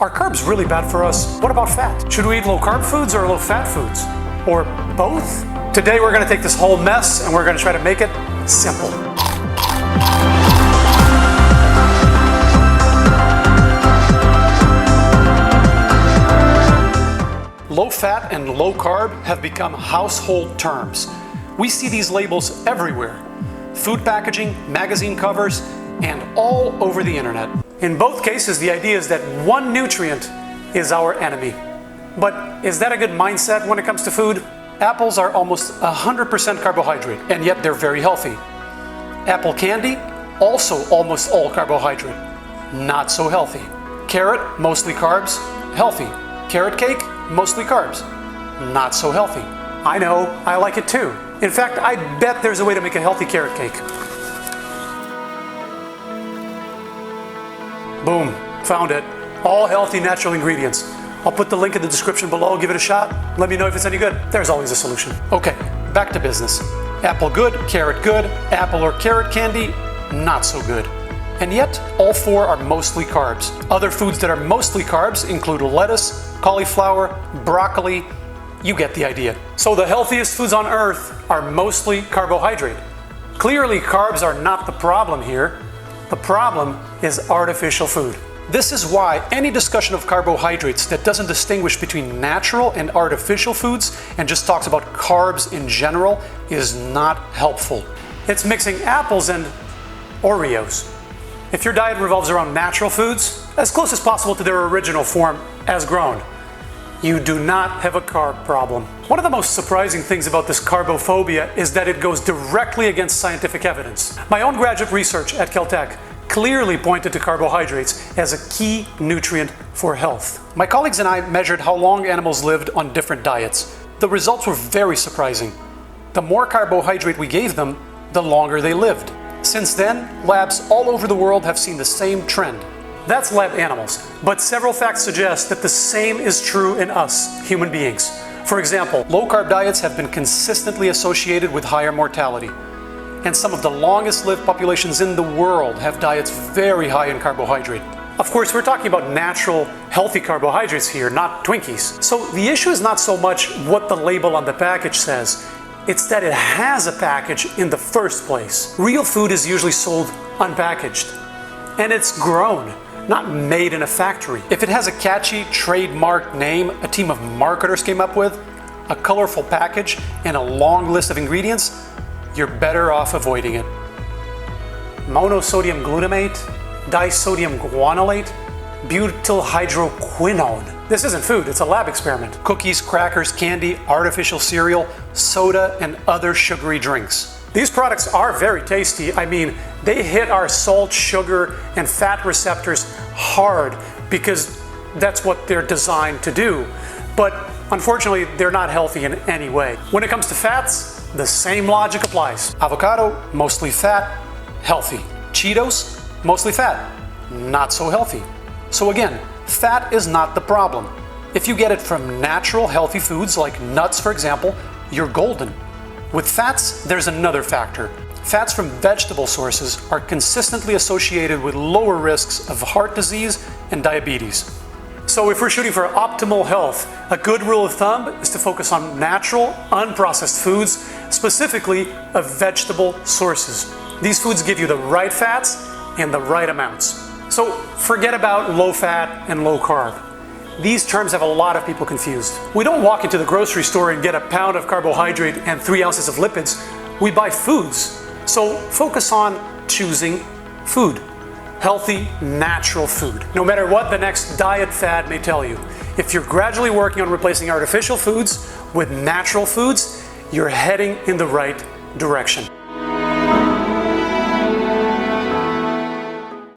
Are carbs really bad for us? What about fat? Should we eat low-carb foods or low-fat foods? Or both? Today we're going to take this whole mess and we're going to try to make it simple. Low fat and low carb have become household terms. We see these labels everywhere. Food packaging, magazine covers, and all over the internet. In both cases, the idea is that one nutrient is our enemy. But is that a good mindset when it comes to food? Apples are almost 100% carbohydrate, and yet they're very healthy. Apple candy, also almost all carbohydrate, not so healthy. Carrot, mostly carbs, healthy. Carrot cake, mostly carbs, not so healthy. I know, I like it too. In fact, I bet there's a way to make a healthy carrot cake. Boom, found it. All healthy, natural ingredients. I'll put the link in the description below, give it a shot. Let me know if it's any good. There's always a solution. Okay, back to business. Apple good, carrot good, apple or carrot candy, not so good. And yet, all four are mostly carbs. Other foods that are mostly carbs include lettuce, cauliflower, broccoli. You get the idea. So the healthiest foods on earth are mostly carbohydrate. Clearly, carbs are not the problem here. The problem is artificial food. This is why any discussion of carbohydrates that doesn't distinguish between natural and artificial foods and just talks about carbs in general is not helpful. It's mixing apples and Oreos. If your diet revolves around natural foods, as close as possible to their original form as grown, you do not have a carb problem. One of the most surprising things about this carbophobia is that it goes directly against scientific evidence. My own graduate research at Caltech clearly pointed to carbohydrates as a key nutrient for health. My colleagues and I measured how long animals lived on different diets. The results were very surprising. The more carbohydrate we gave them, the longer they lived. Since then, labs all over the world have seen the same trend. That's lab animals, but several facts suggest that the same is true in us, human beings. For example, low-carb diets have been consistently associated with higher mortality. And some of the longest-lived populations in the world have diets very high in carbohydrate. Of course, we're talking about natural, healthy carbohydrates here, not Twinkies. So the issue is not so much what the label on the package says, it's that it has a package in the first place. Real food is usually sold unpackaged, and it's grown, not made in a factory. If it has a catchy trademark name a team of marketers came up with, a colorful package, and a long list of ingredients, you're better off avoiding it. Monosodium glutamate, disodium guanylate, butylhydroquinone. This isn't food, it's a lab experiment. Cookies, crackers, candy, artificial cereal, soda, and other sugary drinks. These products are very tasty. I mean, they hit our salt, sugar, and fat receptors hard because that's what they're designed to do. But unfortunately, they're not healthy in any way. When it comes to fats, the same logic applies. Avocado, mostly fat, healthy. Cheetos, mostly fat, not so healthy. So again, fat is not the problem. If you get it from natural, healthy foods like nuts, for example, you're golden. With fats, there's another factor. Fats from vegetable sources are consistently associated with lower risks of heart disease and diabetes. So if we're shooting for optimal health, a good rule of thumb is to focus on natural, unprocessed foods, specifically of vegetable sources. These foods give you the right fats and the right amounts. So forget about low fat and low carb. These terms have a lot of people confused. We don't walk into the grocery store and get a pound of carbohydrate and 3 ounces of lipids. We buy foods. So focus on choosing food. Healthy, natural food. No matter what the next diet fad may tell you, if you're gradually working on replacing artificial foods with natural foods, you're heading in the right direction.